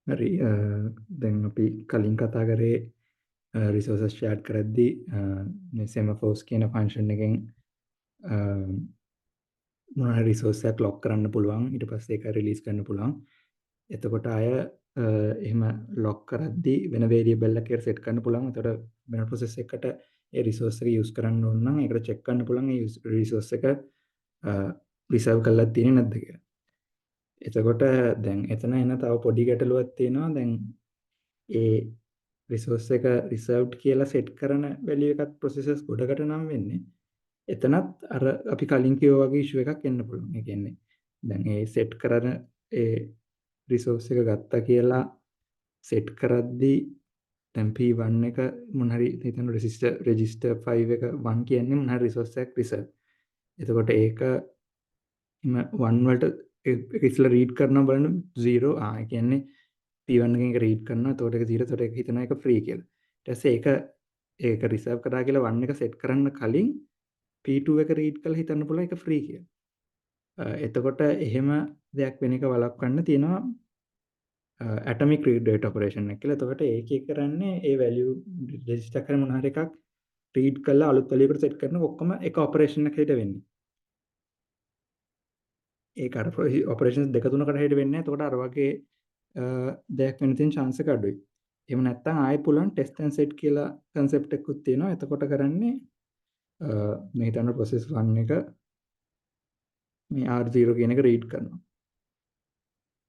හරි දැන් අපි කලින් කතා කරේ රිසෝසස් ෂෙයාර් කරද්දී මේ සෙමෆෝස් කියන ෆන්ක්ෂන් එකෙන් මොනවා හරි රිසෝස් එකක් ලොක් කරන්න පුළුවන් ඊට පස්සේ ඒක රිලීස් කරන්න පුළුවන්. එතකොට අය එහෙම ලොක් කරද්දී වෙන වේරියබල් එකකට සෙට් කරන්න පුළුවන්. එතකොට වෙන ප්‍රොසෙස් එකකට ඒ රිසෝස් එක යූස් කරන්න ඕන නම් ඒකට චෙක් කරන්න පුළුවන් ඒ රිසෝස් එක රිසර්ව් කරලා තියෙන්නේ නැද්ද කියලා. එතකොට දැන් එතන එන තව පොඩි ගැටලුවක් තියෙනවා. දැන් ඒ රිසෝස් එක රිසර්ව්ඩ් කියලා සෙට් කරන වැලියු එකත් ප්‍රොසෙසර්ස් ගොඩකට නම් වෙන්නේ. එතනත් අර අපි කලින් කිව්වා වගේ ඉෂුව එකක් එන්න පුළුවන්. ඒ කියන්නේ දැන් ඒ සෙට් කරන ඒ රිසෝස් එක ගත්තා කියලා සෙට් කරද්දී දැන් P1 එක මොන හරි හිතන්න රෙජිස්ටර් 5 එක 1 කියන්නේ මොන හරි රිසෝස් එකක් රිසර්ව්. එතකොට ඒක හිම 1 වලට ඒක ඉස්සලා රීඩ් කරනවා බලන්න 0 ඒ කියන්නේ P1 එකෙන් එක රීඩ් කරනවා. එතකොට ඒක 0 එතකොට ඒක හිතනවා ඒක ෆ්‍රී කියලා. ඊට පස්සේ ඒක රිසර්ව් කරා කියලා 1 එක සෙට් කරන්න කලින් P2 එක රීඩ් කරලා හිතන්න පුළුවන් ඒක ෆ්‍රී කියලා. එතකොට එහෙම දෙයක් වෙන එක වළක්වන්න තියෙනවා ඇටොමික් රීඩ් රේට් ඔපරේෂන් එක කියලා. එතකොට ඒකේ කරන්නේ ඒ වැලියු රෙජිස්ටර් කරන මොන හරි එකක් රීඩ් කරලා අලුත් වැලියුවකට සෙට් කරන ඔක්කොම එක ඔපරේෂන් එකකට වෙන්නේ. ඒක අර ඔපරේෂන්ස් දෙක තුනකට හෙඩ වෙන්නේ. එතකොට අර වගේ දෙයක් වෙන තියෙන chance එක අඩුයි. එහෙම නැත්නම් ආයෙ පුළුවන් ටෙස්ට් ඇන්ඩ් සෙට් කියලා concept එකකුත් තියෙනවා. එතකොට කරන්නේ මේ හිතන්න process 1 එක මේ R0 කියන එක රීඩ් කරනවා.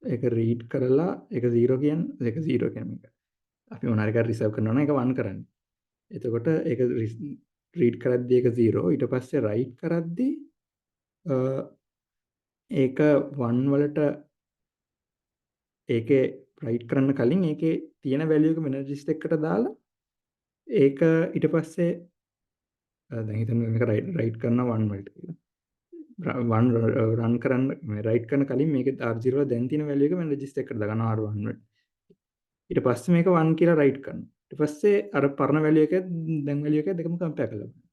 ඒක රීඩ් කරලා ඒක 0 කියන්නේ ඒක 0 කියන්නේ මේක. අපි මොන හරි එකක් රිසර්ව් කරනවා නම් ඒක 1 කරන්නේ. එතකොට ඒක රීඩ් කරද්දී ඒක 0 ඊට පස්සේ රයිට් කරද්දී ඒක 1 වලට ඒකේ රයිට් කරන්න කලින් ඒකේ තියෙන වැලියු එක වෙන රෙජිස්ටර් එකකට දාලා ඒක ඊට පස්සේ දැන් හිතන්න මේක රයිට් කරනවා 1 වලට කියලා. 1 රන් කරන්න මේ රයිට් කරන කලින් මේකේ R0 වල දැන් තියෙන වැලියු එක වෙන රෙජිස්ටර් එකකට දාගන්නවා R1 වලට. ඊට පස්සේ මේක 1 කියලා රයිට් කරනවා. ඊට පස්සේ අර පරණ වැලියු එක දැන් වැලියු එක දෙකම කම්පෙයාර් කරලා බලනවා.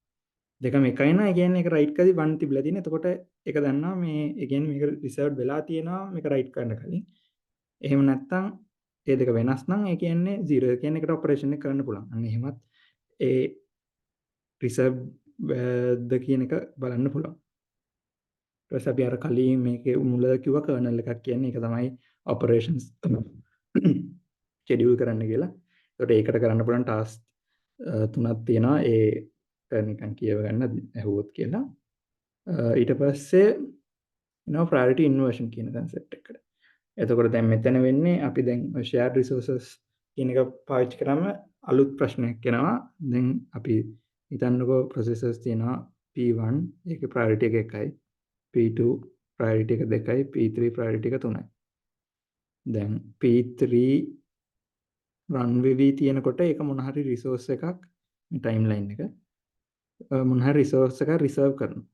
දෙකම එකයි නා. ඒ කියන්නේ ඒක රයිට් කරද්දී 1 තිබිලා තියෙන. එතකොට ඒක දන්නවා මේ ඒ කියන්නේ මේක රිසර්ව්ඩ් වෙලා තියෙනවා මේක රයිට් කරන්න කලින්. එහෙම නැත්නම් ඒ දෙක වෙනස් නම් ඒ කියන්නේ 0. ඒ කියන්නේ ඒකට ඔපරේෂන් එක කරන්න පුළුවන්. අන්න එහෙමත් ඒ රිසර්ව්ඩ් කියන එක බලන්න පුළුවන්. ඊට පස්සේ අපි අර කලින් මේකේ මුල කිව්වා කර්නල් එකක් කියන්නේ ඒක තමයි ඔපරේෂන්ස් ෂෙඩියුල් කරන්න කියලා. ඒකට ඒකට කරන්න පුළුවන් ටාස්ක් තුනක් තියෙනවා. ඒ නිකන් කියව ගන්න ඇහුවොත් කියලා. ඊට පස්සේ එනවා ප්‍රයොරිටි ඉන්වර්ෂන් කියන concept එකට. එතකොට දැන් මෙතන වෙන්නේ අපි දැන් shared resources කියන එක පාවිච්චි කරාම අලුත් ප්‍රශ්නයක් එනවා. දැන් අපි හිතන්නකෝ processors තියෙනවා P1 ඒකේ priority එක 1යි. P2 priority එක 2යි. P3 priority එක 3යි. දැන් P3 run වෙවි තියෙනකොට ඒක මොන හරි resource එකක් මේ timeline එක මොන හරි resource එකක් reserve කරනවා.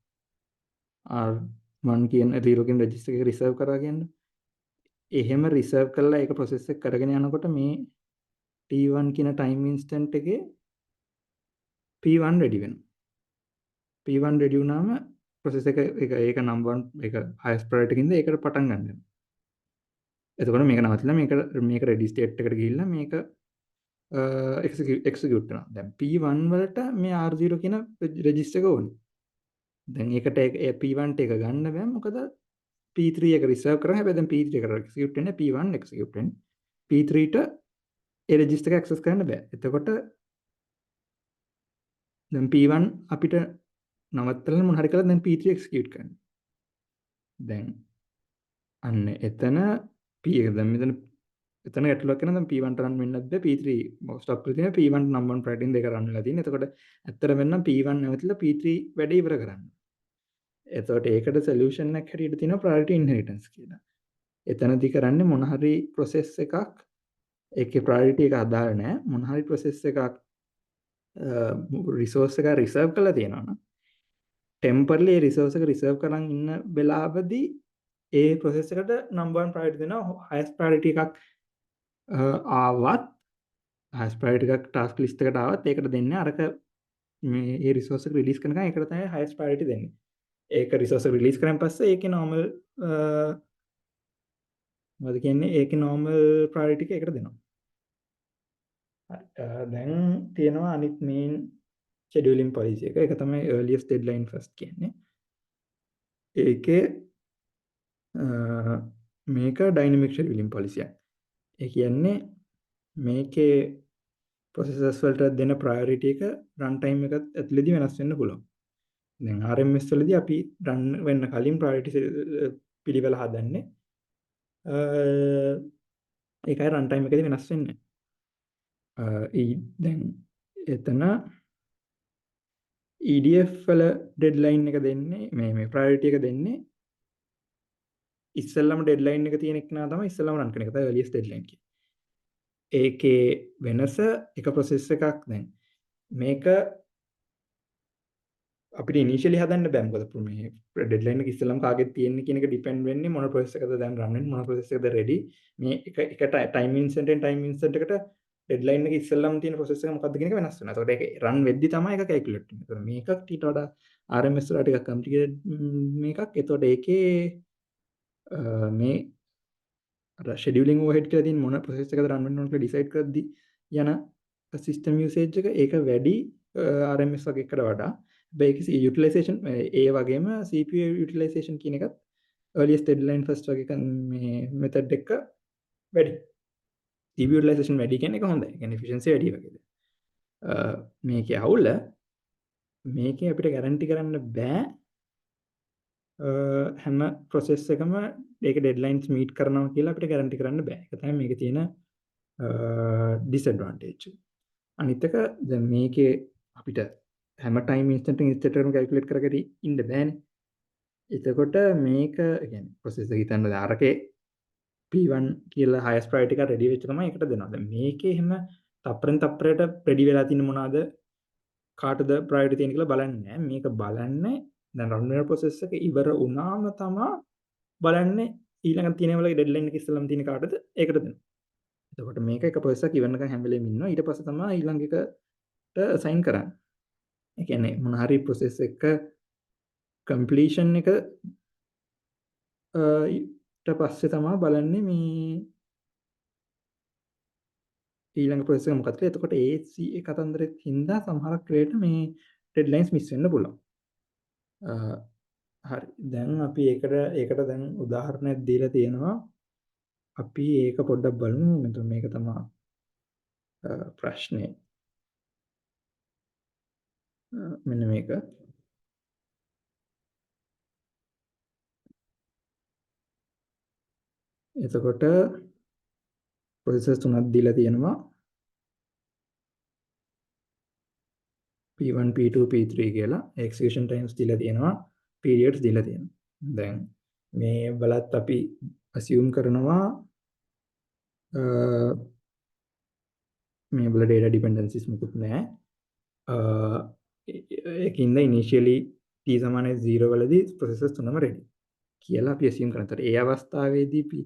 R1 කියන 0 කියන register එක reserve කරා කියන්නේ. එහෙම reserve කරලා ඒක process එක කරගෙන යනකොට මේ T1 කියන time instant එකේ P1 ready වෙනවා. P1 ready වුණාම process එක ඒක number 1 ඒක highest priority එකකින්ද ඒකට පටන් ගන්නවා. එතකොට මේක නවතිලා මේක ready state එකට ගිහිල්ලා මේක execute වෙනවා. දැන් P1 වලට මේ R0 කියන register එක ඕනේ. දැන් ඒකට P1 එක ගන්න බෑ. මොකද P3 එක reserve කරා. හැබැයි දැන් P3 එකට execute වෙන්නේ P1 execute වෙන්නේ. P3 ට ඒ register එක access කරන්න බෑ. එතකොට දැන් P1 අපිට නවත්තලා මොන හරි කරලා දැන් P3 execute කරන්න. දැන් අන්න එතන P එක දැන් මෙතන ගැටලුවක් වෙනවා. දැන් P1 රන් වෙන්නත් බෑ. P3 ස්ටොප් කරලා තියෙනවා. P1 number 1 priority දෙක රන් වෙලා තියෙනවා. එතකොට ඇත්තටම වෙන්නම් P1 නැවතිලා P3 වැඩේ ඉවර කරන්න. එතකොට ඒකට solution එකක් හැටියට තියෙනවා priority inheritance කියලා. එතනදී කරන්නේ මොන හරි process එකක් ඒකේ priority එක අදාළ නැහැ. මොන හරි process එකක් resource එක reserve කරලා තියෙනවා නම් temporarily resource එක reserve කරන් ඉන්න වෙලාවදී ඒ process එකට number 1 priority දෙනවා. highest priority එකක් ආවත් highest priority එකක් task list එකට ආවත් ඒකට දෙන්නේ අරක මේ ඒ resource එක release කරනකම් ඒකට තමයි highest priority දෙන්නේ. ඒක resource එක release කරන් පස්සේ ඒකේ normal මොකද කියන්නේ ඒකේ normal priority එක එකට දෙනවා. දැන් තියෙනවා අනිත් main scheduling policy එක. ඒක තමයි earliest deadline first කියන්නේ. ඒකේ මේක dynamic scheduling policy එකක්. ඒ කියන්නේ මේකේ processors වලට දෙන priority එක run time එකත් ඇතුළතදී වෙනස් වෙන්න පුළුවන්. දැන් RMS වලදී අපි run වෙන්න කලින් priority පිළිවෙල හදන්නේ. ඒකයි run time එකදී වෙනස් වෙන්නේ. දැන් එතන EDF වල deadline එක දෙන්නේ මේ priority එක දෙන්නේ ඉස්සෙල්ලම deadline එක තියෙන එක නා තමයි ඉස්සෙල්ලම run කරන එක තමයි earliest deadline කියන්නේ. ඒකේ වෙනස එක process එකක් දැන් මේක අපිට initially හදන්න බෑ මොකද මේ deadline එක ඉස්සෙල්ලම කාගෙත් තියෙන්නේ කියන එක depend වෙන්නේ මොන process එකද දැන් run වෙන්නේ මොන process එකද ready මේ එක time instant එකට deadline එක ඉස්සෙල්ලම තියෙන process එක මොකක්ද කියන එක වෙනස් වෙනවා. ඒකට ඒක run වෙද්දි තමයි ඒක calculate වෙන්නේ. ඒතකොට මේකක් ඊට වඩා RMS වල ටිකක් complicated මේකක්. ඒතකොට ඒකේ මේ අර scheduling overhead කියලා තියෙන මොන process එකද run වෙන්න ඕන කියලා decide කරද්දි යන system usage එක ඒක වැඩි RMS වගේ එකට වඩා. හැබැයි utilization ඒ වගේම CPU utilization කියන එකත් earliest deadline first වගේ මේ method එක වැඩි. CPU utilization වැඩි කියන එක හොඳයි. කියන්නේ efficiency වැඩි වගේද. මේකේ අවුල මේකේ අපිට guarantee කරන්න බෑ හැම process එකම ඒක deadlines meet කරනවා කියලා අපිට guarantee කරන්න බෑ. ඒක තමයි මේකේ තියෙන disadvantage. අනිත් එක දැන් මේකේ අපිට හැම time instant එකම calculate කරගෙන ඉන්න බෑනේ. එතකොට මේක කියන්නේ process එක හිතන්න අරකේ P1 කියලා highest priority එක ready වෙච්ච ගමන් ඒකට දෙනවා. දැන් මේකේ එහෙම තප්පරෙන් තප්පරයට ready වෙලා තියෙන මොනවාද කාටද priority තියෙන කියලා බලන්නේ නැහැ. මේක බලන්නේ දැන් run වෙන process එක ඉවර වුණාම තමයි බලන්නේ ඊළඟ තියෙන වල deadline එක ඉස්සෙල්ලාම තියෙන කාටද ඒකට දෙනවා. එතකොට මේක එක process එකක් ඉවරනකම් හැම වෙලේම ඉන්නවා. ඊට පස්සේ තමයි ඊළඟ එකට assign කරන්නේ. ඒ කියන්නේ මොන හරි process එක completion එක ඊට පස්සේ තමයි බලන්නේ මේ ඊළඟ process එක මොකක්ද කියලා. එතකොට ඒ කතන්දරෙත් හින්දා සමහරක් වෙලට මේ deadlines miss වෙන්න පුළුවන්. හරි. දැන් අපි ඒකට දැන් උදාහරණයක් දීලා තියෙනවා. අපි ඒක පොඩ්ඩක් බලමු. මෙතන මේක තමයි ප්‍රශ්නේ. මෙන්න මේක. එතකොට processes තුනක් දීලා තියෙනවා. P1 P2 P3 කියලා execution times දීලා තියෙනවා. periods දීලා තියෙනවා. දැන් මේ බලත් අපි assume කරනවා මේ වල data dependencies මුකුත් නැහැ. ඒකින්ද initially t සමානයි 0 වලදී processes තුනම ready කියලා අපි assume කරනවා. ඒ අවස්ථාවේදී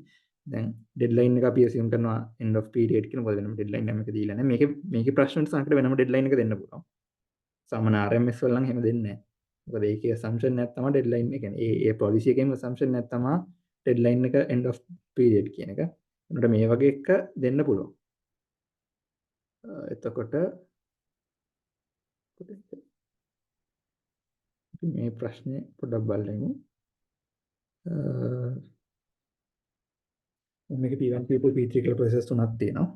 දැන් deadline එක අපි assume කරනවා end of period කියන මොකද වෙනම deadline එක දීලා නැහැ. මේකේ ප්‍රශ්නට සංකට වෙනම deadline එක දෙන්න පුළුවන්. සාමාන්‍ය RMS වල නම් එහෙම දෙන්නේ නැහැ. මොකද ඒකේ assumption එකක් තමයි deadline එක. කියන්නේ ඒ policy එකේම assumption එකක් තමයි deadline එක end of period කියන එක. උනට මේ වගේ එක දෙන්න පුළුවන්. එතකොට මේ ප්‍රශ්නේ පොඩ්ඩක් බලමු. මේක P1 P2 P3 කියලා process තුනක් තියෙනවා.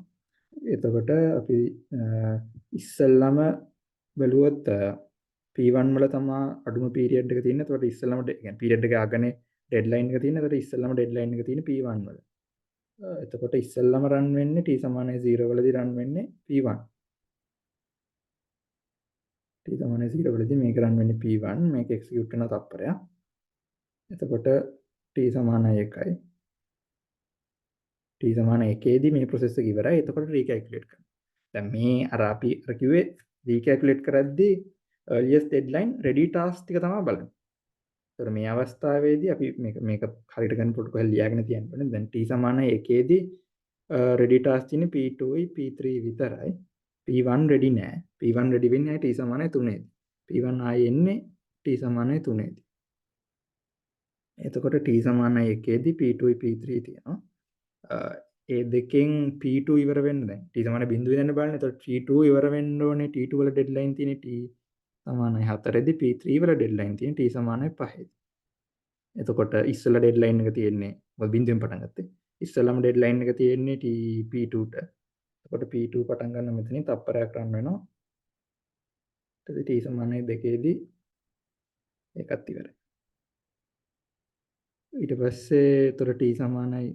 එතකොට අපි ඉස්සෙල්ලාම බැලුවොත් P1 වල තමයි අඩුම period එක තියෙන්නේ. එතකොට ඉස්සෙල්ලාම කියන්නේ period එක අගනේ deadline එක තියෙන්නේ. එතකොට ඉස්සෙල්ලාම deadline එක තියෙන්නේ P1 වල. එතකොට ඉස්සෙල්ලාම run වෙන්නේ t සමානයි 0 වලදී run වෙන්නේ P1. t සමානයි 0 වලදී මේක run වෙන්නේ P1. මේක execute කරන තත්පරයක්. එතකොට t සමානයි 1යි. t සමානයි 1ේදී මේ process එක ඉවරයි. එතකොට recalculate කරනවා. දැන් මේ අර අපි අර කිව්වේ recalculate කරද්දී earliest deadline ready task ටික තමයි බලන්නේ. ඒතර මේ අවස්ථාවේදී අපි මේක හරියට ගන්න protocol ලියාගෙන තියන්න ඕනේ. දැන් t සමානයි 1ේදී ready task තියෙන්නේ P2යි P3 විතරයි. P1 ready නෑ. P1 ready වෙන්නේ t සමානයි 3ේදී. P1 ආයේ එන්නේ t සමානයි 3ේදී. එතකොට t සමානයි 1ේදී P2යි P3 තියෙනවා. ඒ දෙකෙන් P2 ඉවර වෙන්න දැන් T සමාන බිඳුව දෙන්න බලන්න. එතකොට T2 ඉවර වෙන්න ඕනේ. T2 වල ඩෙඩ්ලයින් තියෙන්නේ T සමානයි 4 දී P3 වල ඩෙඩ්ලයින් තියෙන්නේ T සමානයි 5 දී. එතකොට ඉස්සෙල්ලා ඩෙඩ්ලයින් එක තියෙන්නේ මොකද බිඳුවෙන් පටන් ගත්තේ. ඉස්සෙල්ලාම ඩෙඩ්ලයින් එක තියෙන්නේ P2ට. එතකොට P2 පටන් ගන්න මෙතනින් තප්පරයක් රන් වෙනවා. ඊට T සමානයි 2 දී ඒකත් ඉවරයි. ඊට පස්සේ එතකොට T සමානයි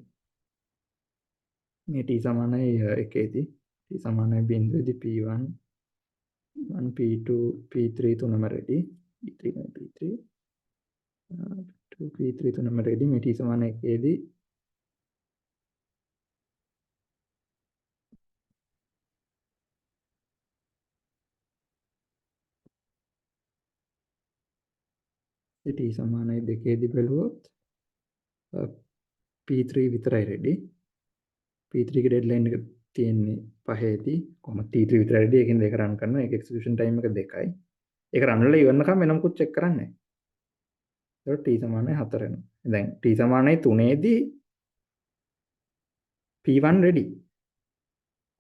මේ T සමානයි 1 දී T සමානයි බිඳුවේදී P1 1 P2 P3 තුනම රෙඩි P3 P3 2 P3 තුනම රෙඩි මේ T සමානයි 1 දී T සමානයි 2 දී බැලුවොත් P3 විතරයි රෙඩි P3 ගේ ඩෙඩ්ලයින් එක තියෙන්නේ 5 දී කොහොමද T3 විතරයි රෙඩි ඒකෙන් දෙක රන් කරනවා ඒක එක්සිකියුෂන් ටයිම් එක 2යි ඒක රන් වෙලා ඉවරනකම් වෙන මොකුත් චෙක් කරන්නේ නැහැ ඒක T සමානයි 4 වෙනවා දැන් T සමානයි 3 දී P1 රෙඩි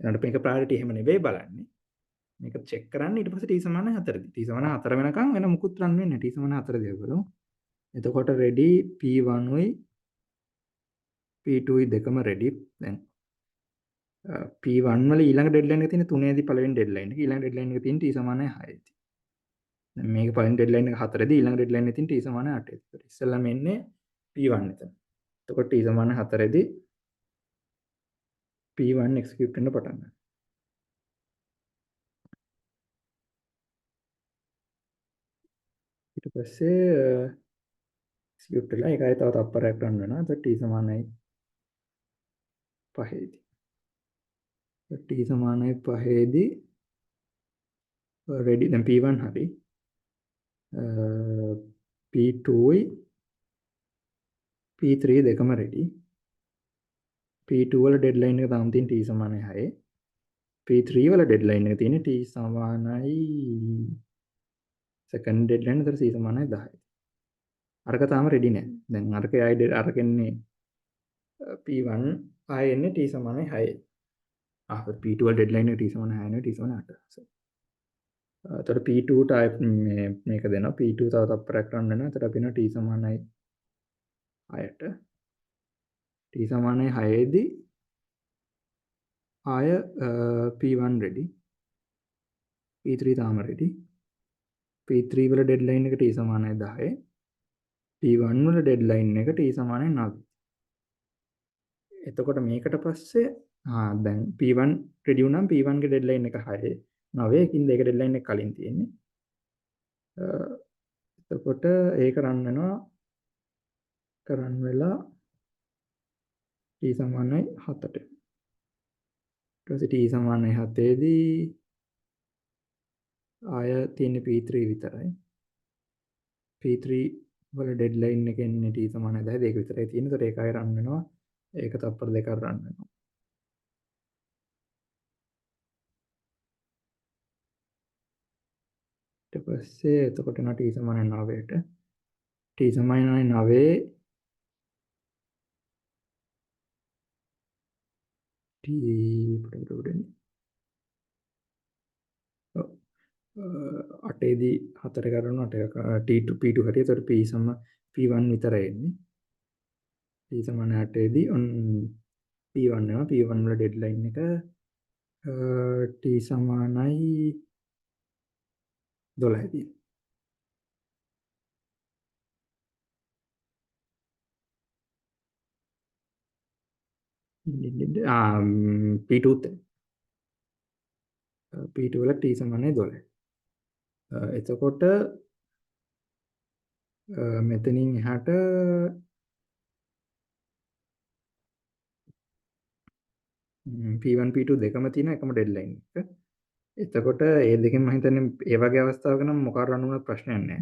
ඊළඟට මේක ප්‍රයොරිටි එහෙම නෙවෙයි බලන්නේ මේක චෙක් කරන්න ඊට පස්සේ T සමානයි 4 දී T සමානයි 4 වෙනකම් වෙන මුකුත් රන් වෙන්නේ නැහැ T සමානයි 4 දී බලමු එතකොට රෙඩි P1 උයි P2 උයි දෙකම රෙඩි දැන් P1 වල ඊළඟ ඩෙඩ්ලයින් එක තියෙන්නේ 3 දී පළවෙනි ඩෙඩ්ලයින් එක ඊළඟ ඩෙඩ්ලයින් එක තියෙන්නේ T සමානයි 6 දී දැන් මේක පළවෙනි ඩෙඩ්ලයින් එක 4 දී ඊළඟ ඩෙඩ්ලයින් එක තියෙන්නේ T සමානයි 8 දී ඒකට ඉස්සෙල්ලාම එන්නේ P1 එතන එතකොට T සමානයි 4 දී P1 එක්සිකියුට් වෙන්න පටන් ගන්නවා ඊට පස්සේ එක්සිකියුට් වෙලා ඒකයි තව තප්පරයක් රන් වෙනවා එතකොට T සමානයි 5 දී T සමානයි 5 දී රෙඩි දැන් P1 හරි P2 උයි P3 දෙකම රෙඩි P2 වල ඩෙඩ්ලයින් එක තාම තියෙන T සමානයි 6 P3 වල ඩෙඩ්ලයින් එක තියෙන්නේ T සමානයි සෙකන්ඩ් ඩෙඩ්ලයින් එතන C සමානයි 10යි අරක තාම රෙඩි නෑ දැන් අරක ආයි අරකෙන්නේ P1 ආයෙ එන්නේ T සමානයි 6 P2 වල ඩෙඩ්ලයින් එක T සමානයි 6 නෙවෙයි T සමානයි 8 එතකොට P2 ට ආයෙ මේක දෙනවා P2 තව තප්පරයක් රන් වෙනවා එතකොට අපි T සමානයි 6ට T සමානයි 6 දී ආය P1 ready P3 තාම ready P3 වල ඩෙඩ්ලයින් එක T සමානයි 10 P1 වල ඩෙඩ්ලයින් එක T සමානයි 9 එතකොට මේකට පස්සේ දැන් P1 ready වුණාම P1 ගේ ඩෙඩ්ලයින් එක 6 9 කින්ද ඒක ඩෙඩ්ලයින් එක කලින් තියෙන්නේ එතකොට ඒක රන් වෙනවා කරන් වෙලා T සමානයි 7ට ඊට පස්සේ T සමානයි 7 දී ආය තියෙන්නේ P3 විතරයි P3 වල ඩෙඩ්ලයින් එක එන්නේ T සමානයි 10 ඒක විතරයි තියෙන්නේ. ඒකට ඒකයි රන් වෙනවා. ඒක තප්පර දෙකක් රන් වෙනවා. ඊට පස්සේ එතකොට එනවා T සමානයි 9ට. T සමානයි 9 T පොඩ්ඩක් උඩින් 8 දී 4 කරනවා 8 T2 P2 හැටියට. ඒතකොට P සම P1 විතරයි එන්නේ. T සමානයි 8 දී P1 වෙනවා. P1 වල ඩෙඩ්ලයින් එක T සමානයි 12 දී. P2 P2 වල T සමානයි 12. එතකොට මෙතනින් එහාට P1 P2 දෙකම තියෙන එකම ඩෙඩ්ලයින් එක. එතකොට ඒ දෙකෙන් මම හිතන්නේ ඒ වගේ අවස්ථාවක නම් මොකක් රන් වුණත් ප්‍රශ්නයක් නැහැ.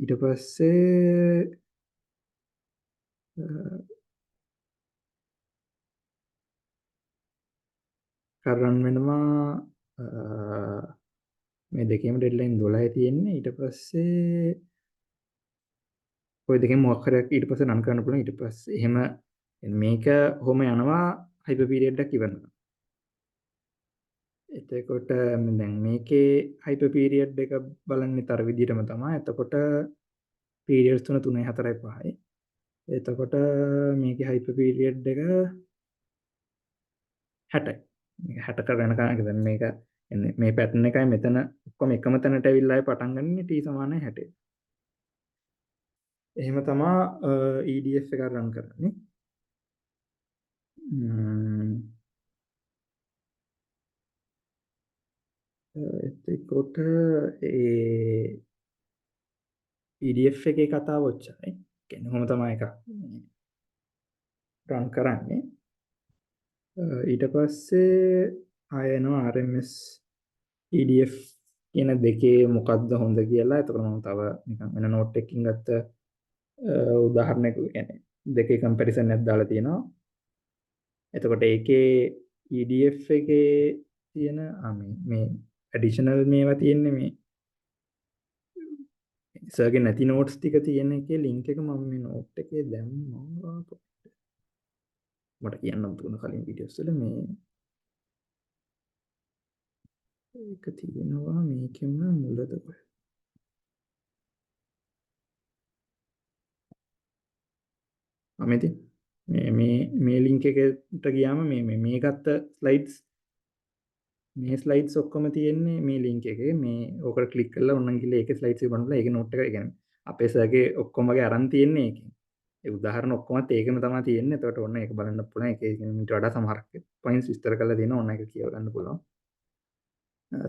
ඊට පස්සේ කරන් වෙනවා මේ දෙකේම ඩෙඩ්ලයින් 12 තියෙන්නේ. ඊට පස්සේ ওই දෙකෙන් මොකක් හරි ඊට පස්සේ රන් කරන්න පුළුවන්. ඊට පස්සේ එහෙම මේක කොහොම යනවා හයිපර් පීරියඩ් එකක් ඉවරනවා. එතකොට දැන් මේකේ හයිපර් පීරියඩ් එක බලන්නේ තර විදිහටම තමයි. එතකොට පීරියඩ්ස් තුන 3යි 4යි 5යි. එතකොට මේකේ හයිපර් පීරියඩ් එක 60යි. මේක 60ක වෙනකන් දැන් මේක එන්නේ මේ පැටර්න් එකයි මෙතන ඔක්කොම එකම තැනට ඇවිල්ලා ආයි පටන් ගන්නේ t = 60. එහෙම තමයි EDF එක රන් කරන්නේ. එතකොට ඒ EDF එකේ කතාව ඔච්චරයි. කියන්නේ කොහොම තමයි එකක් රන් කරන්නේ. ඊට පස්සේ ආය එනවා RMS EDF කියන දෙකේ මොකක්ද හොඳ කියලා. එතකොට මම තව නිකන් වෙන නෝට් එකකින් ගත්ත උදාහරණයක් කියන්නේ දෙකේ කම්පැරිසන් එකක් දාලා තියෙනවා. එතකොට ඒකේ EDF එකේ තියෙන මේ ඇඩිෂනල් මේවා තියෙන්නේ මේ සර්ගේ නැති නෝට්ස් ටික තියෙන එකේ ලින්ක් එක මම මේ නෝට් එකේ දැම්මා. මට කියන්න තුන කලින් වීඩියෝස් වල මේ ඒක තියෙනවා මේකෙම මුලද කොහෙද? අමෙති මේ ලින්ක් එකට ගියාම මේ ගත්ත ස්ලයිඩ්ස් මේ ස්ලයිඩ්ස් ඔක්කොම තියෙන්නේ මේ ලින්ක් එකේ. මේ ඕකට ක්ලික් කරලා ඕනනම් ගිහලා ඒකේ ස්ලයිඩ්ස් එක බලන්න. ඒකේ නෝට් එක කියන්නේ අපේ සර්ගේ ඔක්කොම වගේ අරන් තියෙන්නේ ඒකෙන්. ඒ උදාහරණ ඔක්කොමත් ඒකෙම තමයි තියෙන්නේ. එතකොට ඕන ඒක බලන්න පුළුවන්. ඒකේ ඊට වඩා සමහරක් පොයින්ට්ස් විස්තර කරලා දෙනවා. ඕන එක කියව ගන්න පුළුවන්.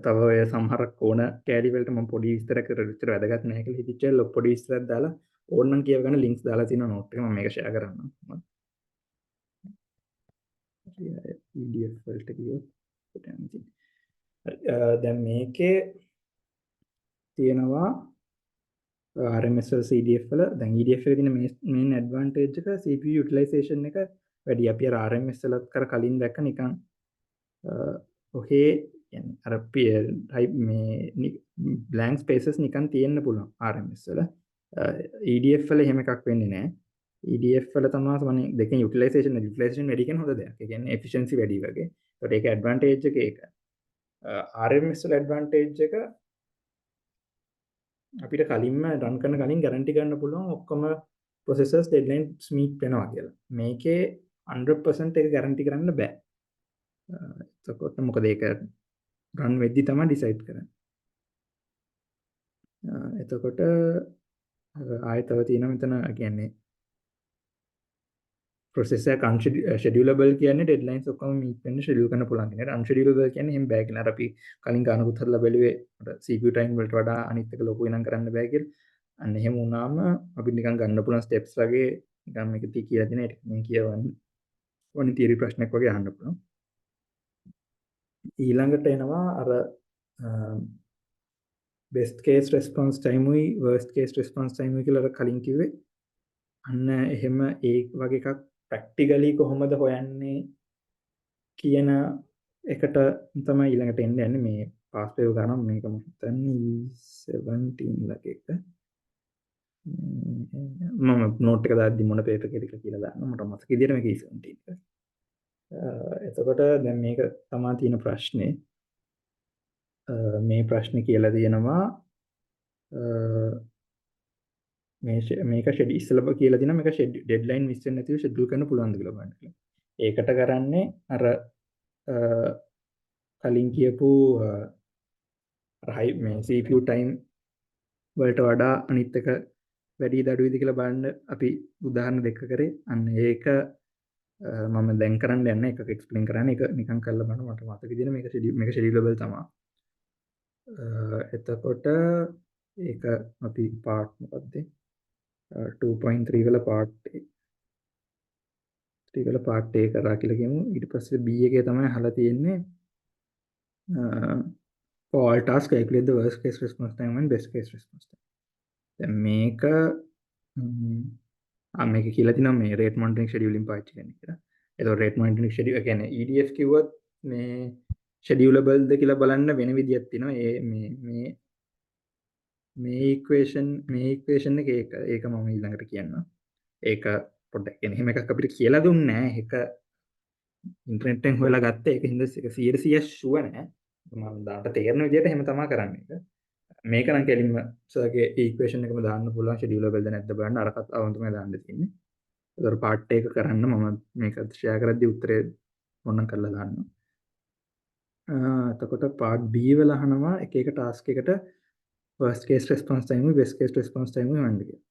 තව ඔය සමහරක් ඕන කෑලි වලට මම පොඩි විස්තර කරලා විතර වැදගත් නැහැ කියලා හිතච්ච පොඩි විස්තරයක් දාලා ඕනනම් කියව ගන්න ලින්ක්ස් දාලා තියෙනවා නෝට් එක. මම මේක ෂෙයා කරන්නම්. PDF වලට ගියොත් දැන් මේකේ තියෙනවා RMS වල CDF වල දැන් EDF එකේ තියෙන මේන් ඇඩ්වාන්ටේජ් එක CPU යුටිලයිසේෂන් එක වැඩි. අපි අර RMS වලත් කර කලින් දැක්ක නිකන් ඔහේ කියන්නේ අර මේ බ්ලැන්ක් ස්පේසස් නිකන් තියෙන්න පුළුවන් RMS වල. EDF වල එහෙම එකක් වෙන්නේ නැහැ. EDF වල තමයි සමහරවිට දෙකෙන් යුටිලයිසේෂන් වැඩි කියන හොඳ දෙයක්. ඒ කියන්නේ efficiency වැඩි වගේ. ඒකට ඒක ඇඩ්වාන්ටේජ් එක ඒක. RMS වල ඇඩ්වාන්ටේජ් එක අපිට කලින්ම රන් කරන කලින් ගැරන්ටි ගන්න පුළුවන් ඔක්කොම processors deadlines meet වෙනවා කියලා. මේකේ 100% එක ගැරන්ටි කරන්න බෑ. එතකොට මොකද ඒක රන් වෙද්දි තමයි ඩිසයිඩ් කරන්නේ. එතකොට ආයතව තියෙනවා මෙතන කියන්නේ processor unschedulable කියන්නේ deadlines ඔක්කොම meet වෙන්න schedule කරන්න පුළුවන් කියන එක. unschedulable කියන්නේ එහෙම බෑ කියලා. අර අපි කලින් ගානකුත් හදලා බැලුවේ CPU time වලට වඩා අනිත් එක ලොකු වෙනම් කරන්න බෑ කියලා. අන්න එහෙම වුණාම අපිට නිකන් ගන්න පුළුවන් steps වගේ නිකන් මේක තිය කියලා දෙන එක මම කියවන්න. ඕනි theory ප්‍රශ්නයක් වගේ අහන්න පුළුවන්. ඊළඟට එනවා අර best case response time උයි worst case response time උයි කියලා කලින් කිව්වේ. අන්න එහෙම ඒ වගේ එකක් ප්‍රැක්ටිකලි කොහොමද හොයන්නේ කියන එකට තමයි ඊළඟට එන්න යන්නේ. මේ පාස් වේව් ගන්න මේක මම හිතන්නේ 17 ලකේක මම නෝට් එක දාද්දි මොන පේපර් එකද කියලා දාන්න මට මතක විදියට මේක 17 එක. එතකොට දැන් මේක තමයි තියෙන ප්‍රශ්නේ. මේ ප්‍රශ්නේ කියලා තියෙනවා මේක ෂෙඩියුල් ඉස්සෙල්ලා කියලා තියෙනවා මේක ඩෙඩ්ලයින් මිස් වෙන්නේ නැතිව ෂෙඩියුල් කරන්න පුළුවන්ද කියලා බලන්න කියලා. ඒකට කරන්නේ අර කලින් කියපු මේ CPU time වලට වඩා අනිත් එක වැඩි දඩුවේද කියලා බලන්න අපි උදාහරණ දෙක කරේ. අන්න ඒක මම දැන් කරන්න යන්නේ එකක එක්ස්ප්ලেইন කරන්නේ ඒක නිකන් කරලා බලන්න මට මතක විදිහට මේක ෂෙඩියුලබල් තමයි. එතකොට ඒක අපි පාර්ට් මොකක්ද 2.3 වල පාර්ට් 3 වල පාර්ට් A කරා කියලා කියමු. ඊට පස්සේ B එකේ තමයි අහලා තියෙන්නේ for all tasks calculate the worst case response time and best case response time. දැන් මේක මේක කියලා තියෙනවා මේ rate monitoring scheduling පාවිච්චි කරන්න කියලා. ඒතකොට rate monitoring schedule කියන්නේ EDF කිව්වොත් මේ schedulable ද කියලා බලන්න වෙන විදියක් තියෙනවා. මේ equation එක ඒක මම ඊළඟට කියන්නම්. ඒක පොඩ්ඩක් කියන්නේ එහෙම එකක් අපිට කියලා දුන්නේ නැහැ. ඒක ඉන්ටර්නෙට් එකෙන් හොයලා ගත්තා. ඒක හින්දා 100% ෂුවර් නෑ. මම දාට තේරෙන විදිහට එහෙම තමයි කරන්නේ ඒක. මේක නම් කෙලින්ම සර්ගේ ඉක්වේෂන් එකම දාන්න පුළුවන් ෂෙඩියුලබල්ද නැද්ද බලන්න අරකට අවුන් තමයි දාන්න තියෙන්නේ. ඒතර පාර්ට් එක කරන්න මම මේක ෂෙයා කරද්දී උත්තරේ මොනනම් කරලා දාන්නවා. එතකොට පාර්ට් B වල අහනවා එක එක ටාස්ක් එකට first case response time උයි best case response time උයි හොයන්න කියලා.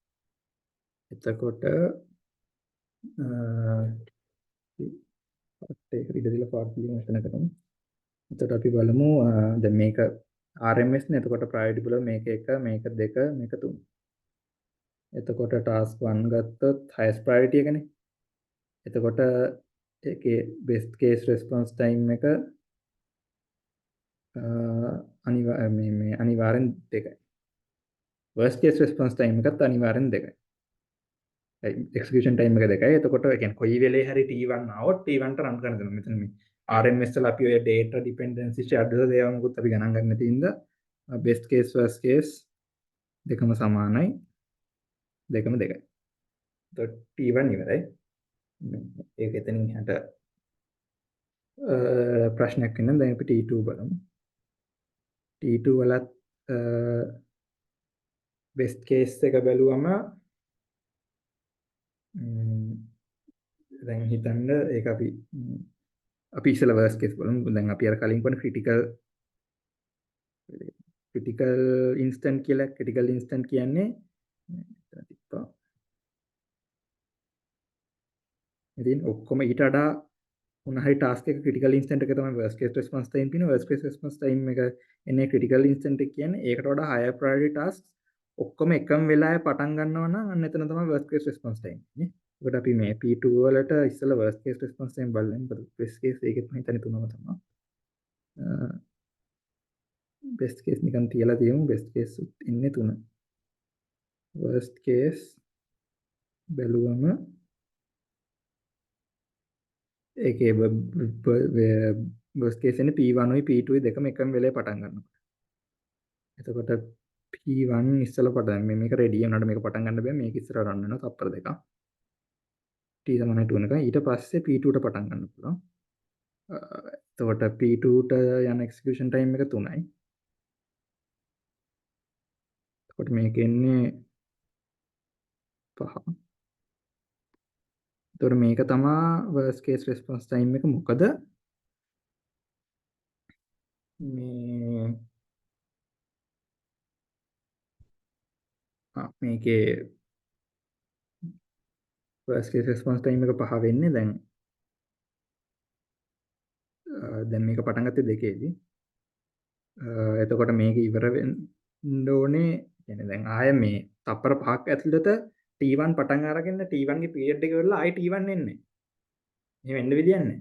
එතකොට පාර්ට් එක ඉඳ දීලා පාර්ට් B මෙතන කරමු. එතකොට අපි බලමු දැන් මේක RMS නේ. එතකොට ප්‍රයොරිටි බලමු මේක 1 මේක 2 මේක 3. එතකොට ටාස්ක් 1 ගත්තොත් highest priority එකනේ. එතකොට ඒකේ best case response time එක අනිවාර්යෙන් 2යි. worst case response time එකත් අනිවාර්යෙන් 2යි. execution time එක 2යි. එතකොට ඒ කියන්නේ කොයි වෙලේ හරි T1 આવොත් T1 ට run කරන්න දෙනවා. මෙතන මේ RMS වල අපි ඔය data dependency shared දේවල් මොකුත් අපි ගණන් ගන්න නැති ඉඳ best case worst case දෙකම සමානයි. දෙකම 2යි. එතකොට T1 ඉවරයි. ඒක එතනින් එහාට ප්‍රශ්නයක් වෙනවා. දැන් අපි T2 බලමු. T2 වලත් best case එක බැලුවම දැන් හිතන්න ඒක අපි ඉස්සෙල්ලා worst case බලමු. දැන් අපි අර කලින් කරන critical instant කියලා critical instant කියන්නේ ඉතින් ඔක්කොම ඊට වඩා මොන හරි ටාස්ක් එක ක්‍රිටිකල් ඉන්ස්ටන්ට් එක තමයි worst case response time කියන worst case response time එක එන්නේ ක්‍රිටිකල් ඉන්ස්ටන්ට් එක කියන්නේ ඒකට වඩා higher priority tasks ඔක්කොම එකම වෙලාවේ පටන් ගන්නවා නම් අන්න එතන තමයි worst case response time නේ. ඒකට අපි මේ P2 වලට ඉස්සෙල්ලා worst case response time බලන්න. best case ඒකෙත් මම හිතන්නේ 3ම තමයි. best case නිකන් තියලා තියමු. best case ඉන්නේ 3. worst case බැලුවම ඒකේ worst case එන්නේ P1 උයි P2 උයි දෙකම එකම වෙලේ පටන් ගන්නවා. එතකොට P1 ඉස්සෙල්ලා පටන් මේක රෙඩි වෙනකොට මේක පටන් ගන්න බෑ. මේක ඉස්සර රන් වෙනවා තප්පර දෙකක්. T සමානයි 2 වෙනකන් ඊට පස්සේ P2 ට පටන් ගන්න පුළුවන්. එතකොට P2 ට යන execution time එක 3යි. එතකොට මේක එන්නේ 5. එතකොට මේක තමයි worst case response time එක. මොකද මේකේ worst case response time එක 5 වෙන්නේ දැන් මේක පටන් ගත්තේ 2ේදී. එතකොට මේක ඉවර වෙන්න ඕනේ. يعني දැන් ආය මේ තප්පර 5ක් ඇතුළත T1 පටන් අරගෙන T1 ගේ පීරියඩ් එක ඉවරලා ආයි T1 එන්නේ. එහෙම වෙන්න විදියක් නැහැ.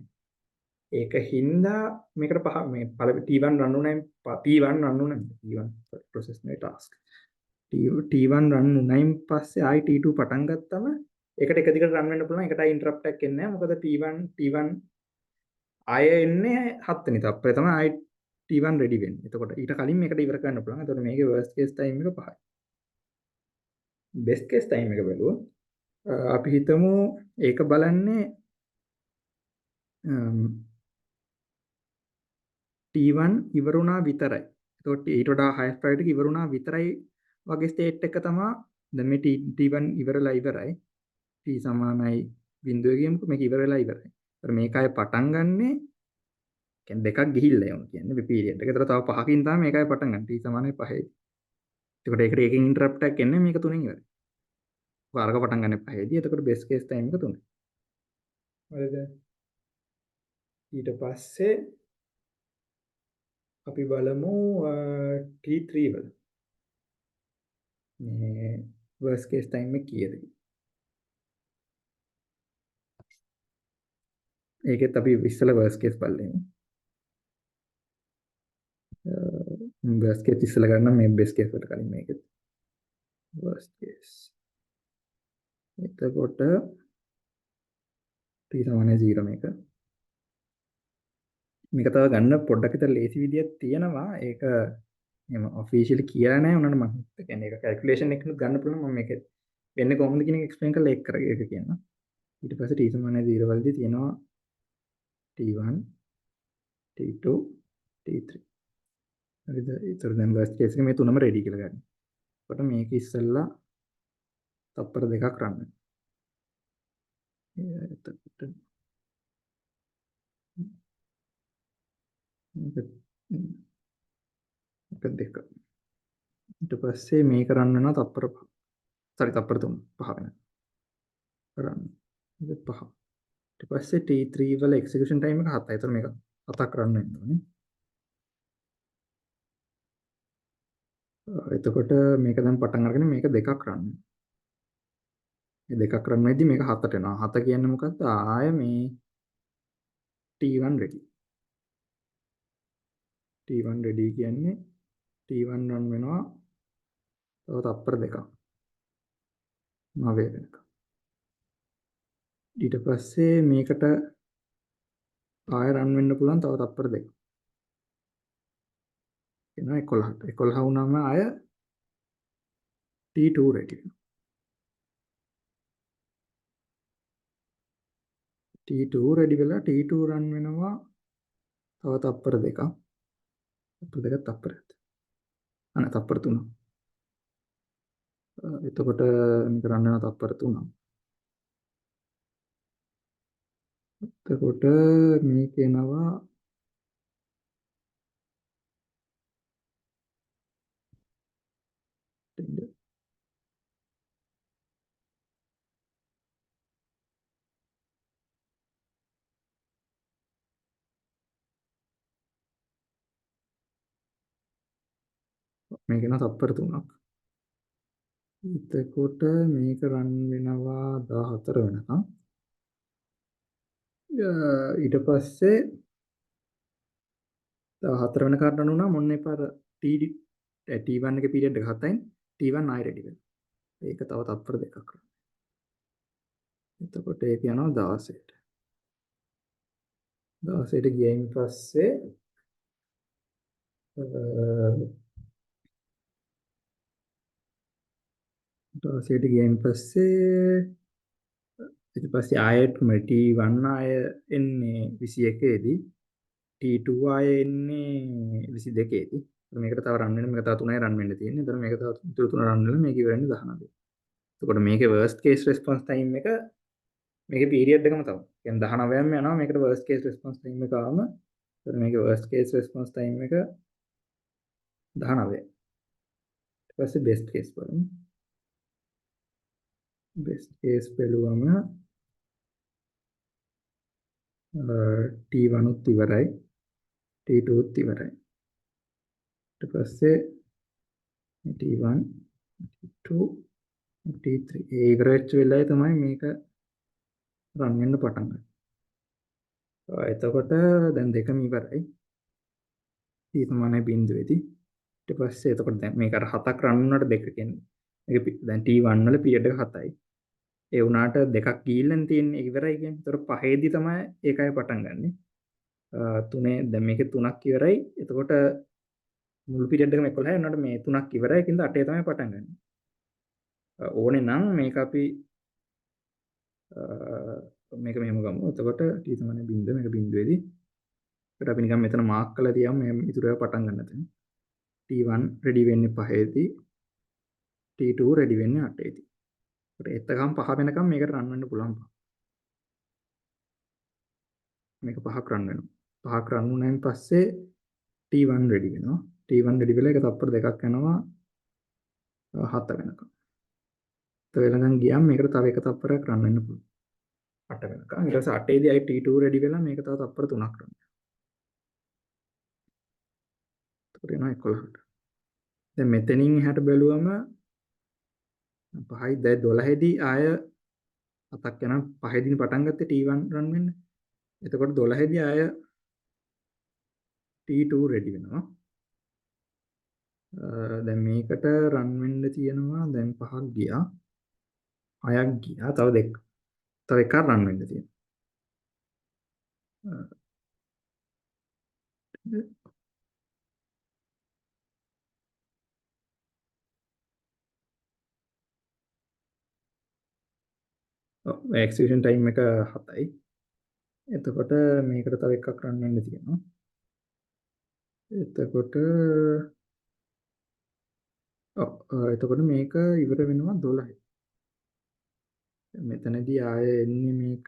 ඒක හින්දා මේකට මේ T1 රන් වුණායින් P1 රන් වුණායින් T1 process නේ task. T1 රන් වුණායින් පස්සේ ආයි T2 පටන් ගත්තම ඒකට එක දිගට රන් වෙන්න පුළුවන්. ඒකට interrupt එකක් එන්නේ නැහැ. මොකද T1 ආය එන්නේ 7 වෙනි තප්පරේ තමයි ආයි T1 ready වෙන්නේ. එතකොට ඊට කලින් මේකට ඉවර කරන්න පුළුවන්. එතකොට මේකේ worst case time එක 5යි. best case time එක බැලුවොත් අපි හිතමු ඒක බලන්නේ T1 ඉවර වුණා විතරයි. එතකොට ඊට වඩා highest priority එක ඉවර වුණා විතරයි වගේ state එක තමයි දැන් මේ T1 ඉවරලා ඉවරයි. T සමානයි 0 කියමුකෝ මේක ඉවර වෙලා ඉවරයි. ඒතර මේක ආයේ පටන් ගන්නේ කියන්නේ දෙකක් ගිහිල්ලා යනවා කියන්නේ මේ පීරියඩ් එක. ඒතර තව 5කින් තමයි මේක ආයේ පටන් ගන්න. T සමානයි 5යි. එතකොට ඒකට එකකින් ඉන්ටරප්ට් එකක් එන්නේ මේක 3න් ඉවරයි. වර්ග පටන් ගන්න 5දී. එතකොට best case time එක 3යි. හරිද? ඊට පස්සේ අපි බලමු T3 වල. මේ worst case time එක කීයද? ඒකෙත් අපි ඉස්සෙල්ලා worst case බලමු. worst case ඉස්සෙල්ලා ගන්න මේ best case වලට කලින් මේකෙත් worst case. එතකොට T සමානයි 0 මේක. මේක තව ගන්න පොඩ්ඩක් විතර ලේසි විදියක් තියෙනවා. ඒක එහෙම ඔෆිෂියලි කියලා නැහැ. උනට මම කියන්නේ ඒක කැල්කියුලේෂන් එකකින් ගන්න පුළුවන්. මම මේක වෙන්නේ කොහොමද කියන එක එක්ස්ප්ලেইন කරලා ඒක කියන්න. ඊට පස්සේ t සමානයි 0 වලදී තියෙනවා t1 t2 t3. හරිද? ඒතර දැන් worst case එකේ මේ තුනම ready කියලා ගන්න. එතකොට මේක ඉස්සෙල්ලා තප්පර දෙකක් රන් වෙනවා. එතකොට මේක දෙක. ඊට පස්සේ මේක රන් වෙනවා තප්පර තප්පර 3 5 වෙනවා. රන්. ඒක 5. ඊට පස්සේ t3 වල execution time එක 7යි. ඒතර මේක 7ක් රන් වෙන්න ඕනේ. එතකොට මේක දැන් පටන් අරගෙන මේක දෙකක් රන් වෙනවා. මේ දෙකක් රන් වෙද්දි මේක 7ට එනවා. 7 කියන්නේ මොකද්ද? ආය මේ t1 ready. t1 ready කියන්නේ t1 රන් වෙනවා තව තප්පර දෙකක්. 9 වෙනකම්. ඊට පස්සේ මේකට ආය රන් වෙන්න පුළුවන් තව තප්පර දෙකක්. එනවා 11ට. 11 වුණාම ආය t2 ready වෙනවා. t2 ready වෙලා t2 රන් වෙනවා තව තප්පර දෙකක්. තප්පර දෙකක් තප්පරයක්. අනේ තප්පර 3ක්. එතකොට මේක රන් වෙනවා තප්පර 3ක්. එතකොට මේක එනවා මේක එනවා තප්පර 3ක්. එතකොට මේක රන් වෙනවා 14 වෙනකම්. ඊට පස්සේ 14 වෙනකම් රන් වුණා මොන්න එපාර T1 එකේ පීරියඩ් එක 7යි. T1 ආයෙ රෙඩි වෙනවා. ඒක තව තප්පර දෙකක් කරනවා. එතකොට ඒක යනවා 16ට. 16ට ගියයින් පස්සේ 16ට ගියයින් පස්සේ ඊට පස්සේ ආයෙත් T1 ආයෙ එන්නේ 21 දී T2 ආයෙ එන්නේ 22 දී. මේකට තව රන් වෙන මේක තව 3යි රන් වෙන්න තියෙන්නේ. එතන මේක තව 3 රන් වෙලා මේක ඉවර වෙන්නේ 19. එතකොට මේකේ worst case response time එක මේකේ පීරියඩ් එකම තමයි. කියන්නේ 19ම යනවා මේකට worst case response time එක ආවම එතන මේකේ worst case response time එක 19. ඊට පස්සේ best case බලමු. best case බැලුවම T1 උත් ඉවරයි. T2 උත් ඉවරයි. ඊට පස්සේ T1 T2 T3 ඒ ඉවර වෙච්ච වෙලාවේ තමයි මේක රන් වෙන්න පටන් ගන්නේ. එතකොට දැන් දෙකම ඉවරයි. T සමානයි බිඳුවේදී. ඊට පස්සේ එතකොට දැන් මේක අර 7ක් රන් වුණාට දෙක කියන්නේ. මේක දැන් T1 වල පීරියඩ් එක 7යි. ඒ වුණාට දෙකක් ගිහිල්ලා තියෙන්නේ ඉවරයි කියන්නේ. ඒතර පහේදී තමයි ඒකයි පටන් ගන්නෙ. තුනේ දැන් මේකේ 3ක් ඉවරයි. එතකොට මුළු පීරියඩ් එකම 11යි. වුණාට මේ 3ක් ඉවරයි. ඒකින්ද 8 තමයි පටන් ගන්නෙ. ඕනේ නම් මේක අපි මේක මෙහෙම ගමු. එතකොට t සමානයි 0 මේක බිඳුවේදී. ඒකට අපි නිකන් මෙතන මාක් කරලා තියමු මේ ඉතුරු ඒවා පටන් ගන්න තැන. T1 රෙඩි වෙන්නේ 5ේදී. T2 රෙඩි වෙන්නේ 8ේදී. ඒකට එතකම් 5 වෙනකම් මේකට රන් වෙන්න පුළුවන්. මේක 5ක් රන් වෙනවා. 5ක් රන් වුණායින් පස්සේ T1 රෙඩි වෙනවා. T1 රෙඩි වෙලා ඒක තප්පර දෙකක් යනවා 7 වෙනකම්. වෙනකම් ගියාම මේකට තව එක තප්පරයක් රන් වෙන්න පුළුවන්. 8 වෙනකම්. ඊට පස්සේ 8ේදී අයි T2 රෙඩි වෙලා මේක තව තප්පර 3ක් රන් වෙනවා. ඒකට එනවා 11ට. දැන් මෙතනින් එහාට බැලුවම 5යි දැන් 12ේදී ආය 7ක් යනවා. 5ේදී පටන් ගත්තේ T1 රන් වෙන්න. එතකොට 12ේදී ආය T2 රෙඩි වෙනවා. දැන් මේකට රන් වෙන්න තියෙනවා දැන් 5ක් ගියා. 6ක් ගියා. තව එකක් රන් වෙන්න තියෙනවා. එක්සිකියුෂන් ටයිම් එක 7යි. එතකොට මේකට තව එකක් රන් වෙන්න තියෙනවා. එතකොට එතකොට මේක ඉවර වෙනවා 12යි. මෙතනදී ආයෙ එන්නේ මේක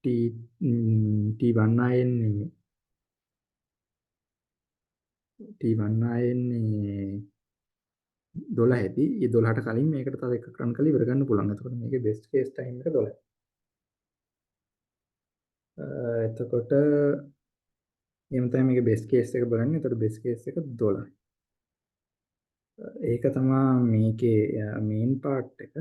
T T1 ආයෙ එන්නේ T1 ආයෙ එන්නේ 12දී. ඒ 12ට කලින් මේකට තව එකක් රන් කරලා ඉවර ගන්න පුළුවන්. එතකොට මේකේ බෙස්ට් කේස් ටයිම් එක 12යි. එතකොට එහෙම තමයි මේකේ බෙස්ට් කේස් එක බලන්නේ. එතකොට බෙස්ට් කේස් එක 12යි. ඒක තමයි මේකේ මේන් පාර්ට් එක.